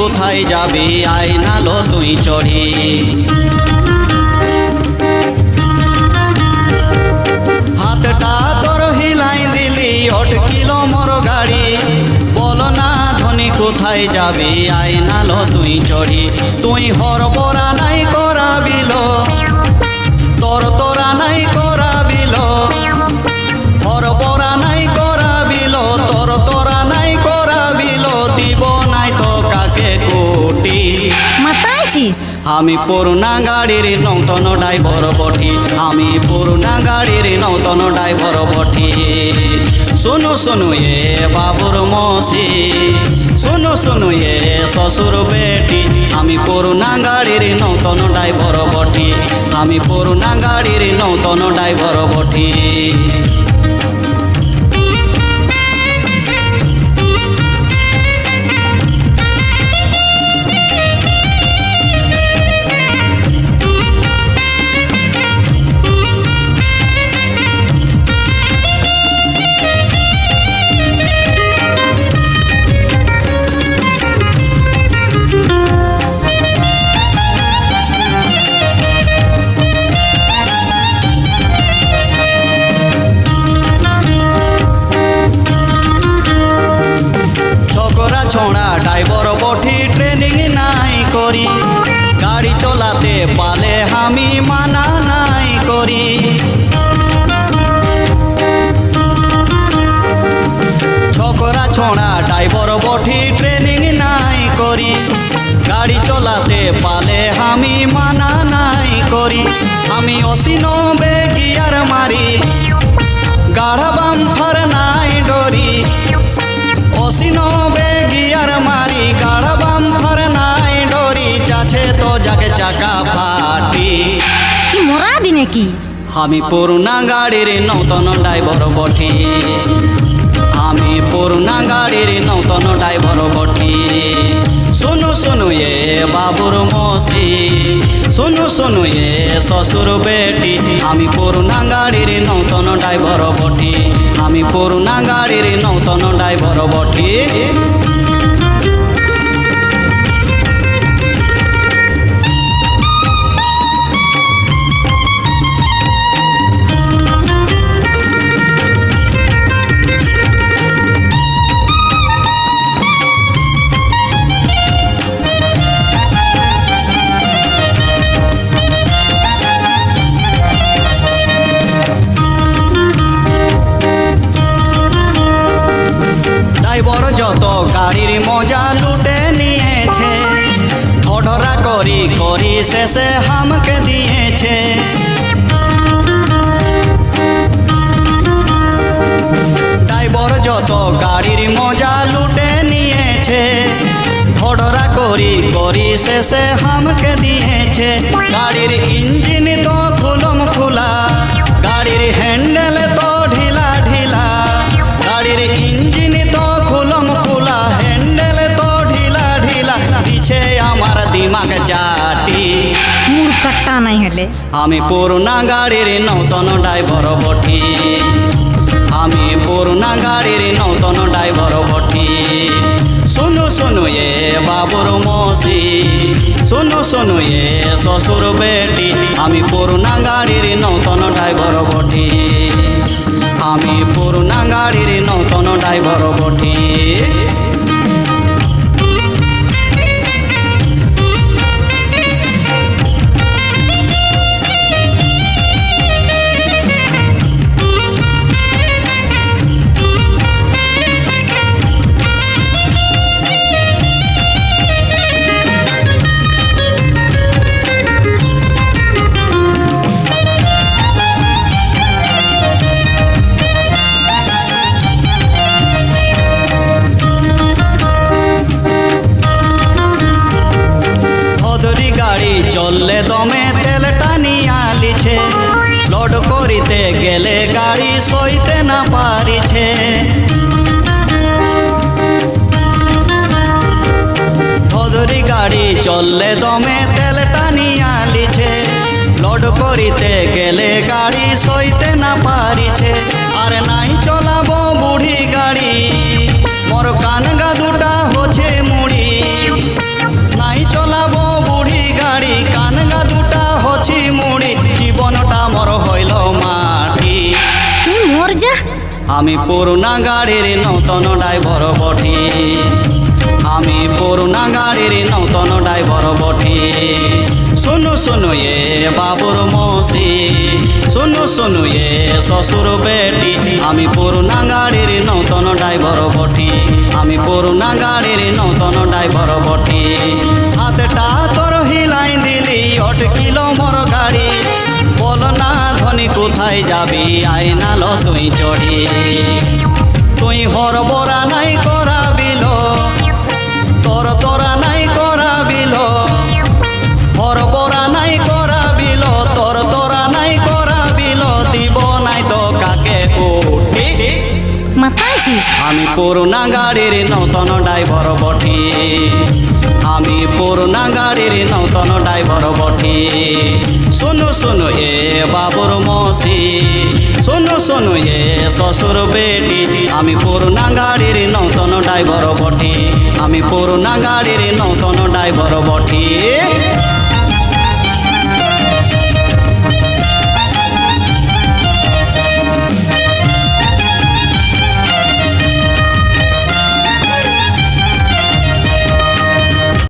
কোথায় যাবি আইনালো তুই চড়ি। হাতটা তোর হিলাই দিলি অটকিল মোর গাড়ি, বল না ধনী কোথায় যাবি আইনালো তুই চড়ি। তুই হরবরা নাই করাবিল, তোর তোরা নাই করাবিল, হরবরা নাই করাবিল, তোর তোরা নাই করাবিল, দিব নাই তো কাকে কোটি। মাতাইছিস আমি পুরোনা গাড়ির নৌতন ড্রাইভার বটি, আমি পুরোনা গাড়ির নৌতন ড্রাইভার বটি। শুনু শুনু এ বাবুর মসি, শুনু শুনু এ শ্বশুর বেটি, আমি পুরোনা গাড়ির নৌতন ড্রাইভার বটি, আমি পুরোনা গাড়ির নৌতন ড্রাইভার বটি। ছোড়া ড্রাইভার বটি ট্রেনিং নাই করি, গাড়ি চলাতে পালে আমি মানা নাই করি। ছোকরা ছোড়া ড্রাইভার বটি ট্রেনিং নাই করি, গাড়ি চলাতে পালে আমি মানা নাই করি। আমি 80-90 গিয়ার মারি, গাড়া বাম্পার নাই ডরি, 80-90 গিয়ার মারি, গাড়া বাম্পার নাই ডরি, যাচ্ছে তো যাকে চাকা ফাটি। কি মরাবি নাকি? আমি পুরোনা গাড়ির নৌতন ড্রাইভার বটি, আমি পুরোনা গাড়ির নৌতন ড্রাইভার বটি। শুনু শুনু এ বাবুর মসি, শুনু শুনু এ শ্বশুর বেটি, আমি পুরোনা গাড়ির নৌতন ড্রাইভার বটি, আমি পুরোনা গাড়ির নৌতন ড্রাইভার বটি। ড্রাইভার যত গাড়ির মজা লুটে নিয়েছে, ঢঢরা করি করি শেষে হামকে দিয়েছে। ড্রাইভার যত গাড়ির মজা লুটে নিয়েছে, ঢঢরা করি করি শেষে হামকে দিয়েছে। গাড়ির ইঞ্জিন তো খুলম খোলা, গাড়ির হ্যান্ডেল তো ঢিলা ঢিলা, গাড়ির ইঞ্জিন তো খুলম খোলা, হ্যান্ডেল তো ঢিলা ঢিলা, পিছে আমার দিমাগ চাটি। মুড় কাট্টা নাই হলে আমি পুরোনা গাড়ির নৌতন ড্রাইভার বটি, আমি পুরোনা গাড়ির নৌতন ড্রাইভার বটি। শুনু শুনু এ বাবুর মসি, শুনু শুনু এ শ্বশুর বেটি, আমি পুরোনা গাড়ির নৌতন ড্রাইভার বটি, আমি পুরোনা গাড়ির নৌতন ড্রাইভার বটি। চললে দমে তেল টানিয়া লিছে, লোড করিতে গেলে গাড়ি সইতে না পারিছে। ধরি গাড়ি চললে দমে তেল টানিয়া লিছে, লোড করিতে গেলে গাড়ি সইতে না পারিছে। আর নাই চলাবো বুড়ি গাড়ি, মোর কানগা দুটা হচ্ছে মুড়ি। আমি পুরোনা গাড়ির নতুন ড্রাইভার বটি আমি পুরোনা গাড়ির নতুন ড্রাইভার বটি শুনু শুনু এ বাবুর মসি শুনু শুনু এ শ্বশুর বেটি আমি পুরোনা গাড়ির নতুন ড্রাইভার বটি আমি পুরোনা গাড়ির নতুন ড্রাইভার বটি হাতটা তোর হিলাই দিলি অটকিল মোর গাড়ি বল না ধনী কোথায় যাবি আইনাল তুই চড়ি তুই হরবরা নাই করাবিল তোর তোরা নাই করাবিল হরবরা নাই করাবিল তোর তোরা নাই করাবিল দিব নাই তো কাকে কোটি মাতাইছিস আমি পুরোনা গাড়ির নতুন ড্রাইভার বটি আমি পুরোনা গাড়ির নতুন ড্রাইভার বটি শুনু শুনু এ বাবুর মসি শুনু শুনু এ শ্বশুর বেটি আমি পুরোনা গাড়ির নতুন ড্রাইভার বটি আমি পুরোনা গাড়ির নতুন ড্রাইভার বটি